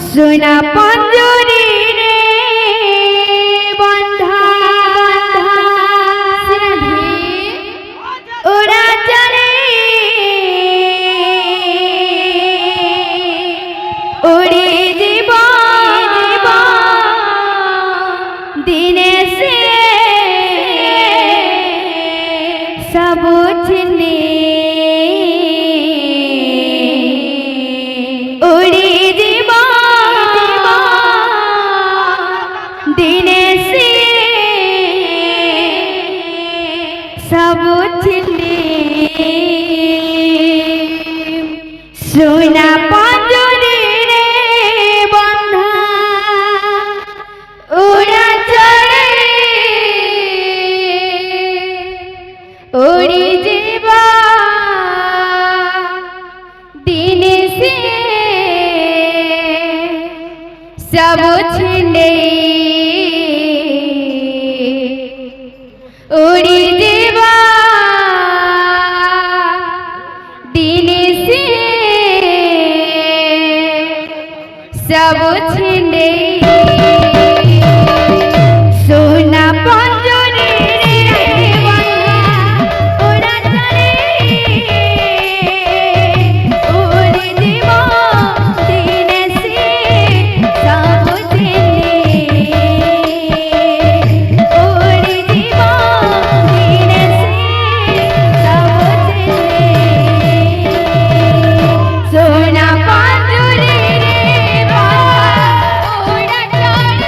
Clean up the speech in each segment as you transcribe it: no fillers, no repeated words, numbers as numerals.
সোনা পঞ্জরি রে বন্ধা ওরা চলে উড়ে জীব দিনে সে সব ছিনে উড়ে জীব দিনে সে সব ছিনে সোনা পঞ্জরি রে বন্ধা উড়া চলে উড়ে জীব দিনে সে সব ছিনে উড়ে জীব দিনে সে সব ছিনে সোনা পঞ্জরি রে বন্ধা ওরা চলে উড়ে জীব দিনে সে সব ছিনে উড়ে জীব দিনে সে সব ছিনে সোনা পঞ্জরি রে বন্ধা ওরা চলে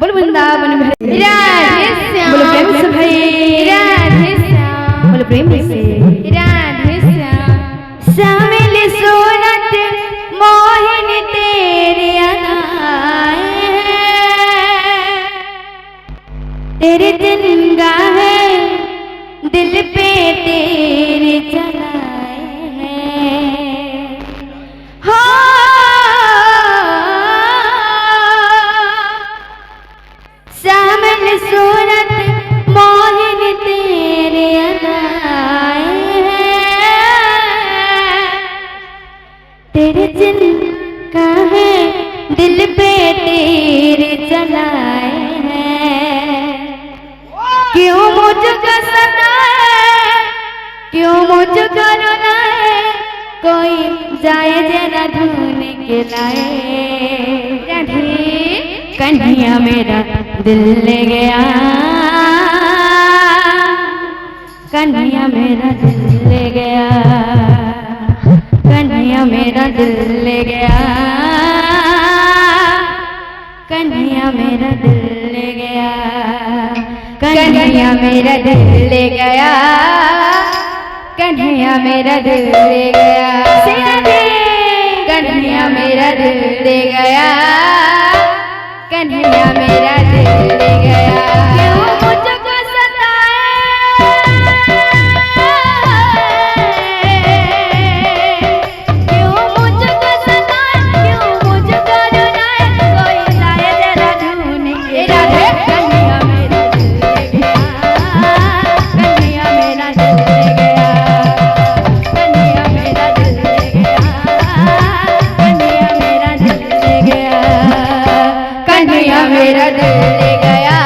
बोल वृंदावन बिहारी राधे श्याम बोल प्रेम से भाई राधे श्याम बोल प्रेम से राधे श्याम शामिल सूरत मोहिन तेरे अदाए तेरे जिंदा है दिल पे तेरे चलाए हैं हो शामिल सूरत मोहिन तेरे अदाए तेरे जिनका है दिल पे तेरे जलाए हैं क्यों मुझको सताए क्यों मुझको रुलाए कोई जाए जरा ढूंढ के लाए राधे कन्हैया मेरा दिल ले गया कन्हैया मेरा दिल ले गया कन्हैया मेरा दिल ले गया कन्हैया मेरा दिल ले गया कन्हैया मेरा दिल ले गया कन्हैया मेरा दिल ले गया कन्हैया मेरा दिल ले गया कन्हैया मेरा दिल ले गया क्यों मुझको सताए क्यों मुझको सताए क्यों मुझको रुलाए कोई जाए जरा ढूंढ के राधे कन्हैया मेरा दिल ले गया कन्हैया मेरा दिल ले गया कन्हैया मेरा दिल ले गया कन्हैया मेरा दिल ले गया कन्हैया मेरा दिल ले गया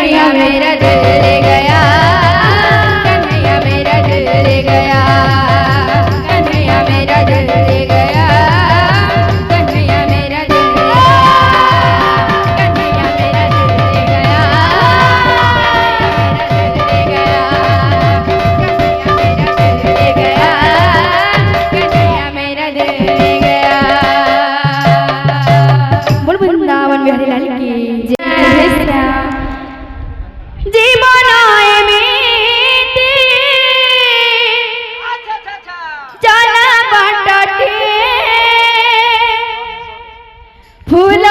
कन्हैया मेरा दिल ले गया, कन्हैया मेरा दिल ले गया, कन्हैया मेरा दिल ले गया, कन्हैया मेरा दिल ले गया, कन्हैया मेरा दिल ले गया, कन्हैया मेरा दिल ले गया। बोल वृंदावन बिहारी लाल की जय। জীবন এমিতি চলা বাটটি ফুল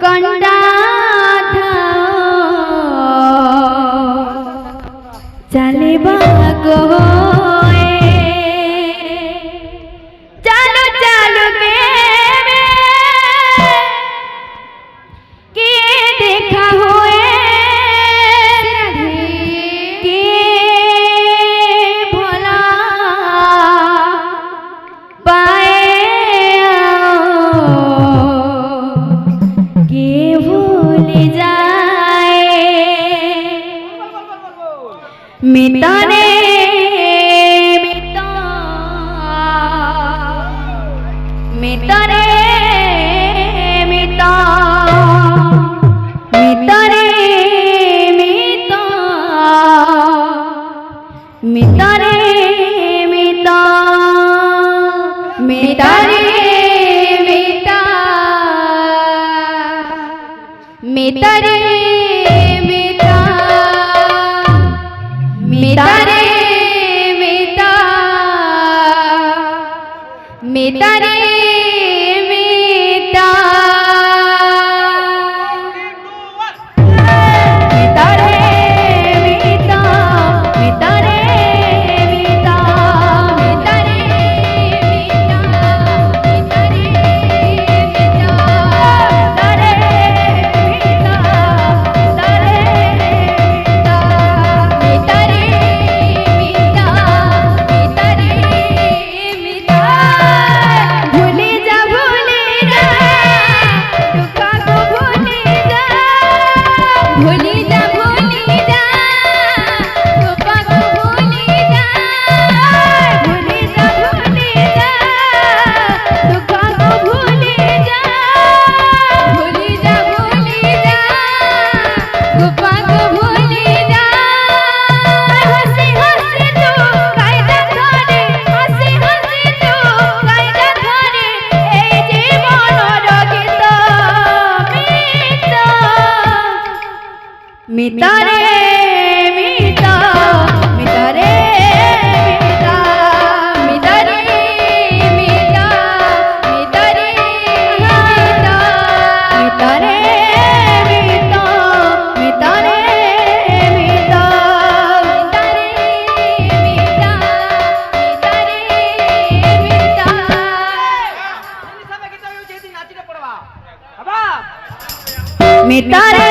কন্ডা চালিবা গোয়ে চালু চালু প্রেমে के देखा हुए के भोला पाए के भूल जाए मिताने मिता मिताने मिता मितारे मिता मितारे मिता मितारे मिता मितारे मिता मितारे मिता मितारे मिता मितारे मिता मितारे मिता मितारे मिता मितारे मिता मितारे मिता मितारे मिता मितारे मिता मितारे मिता मितारे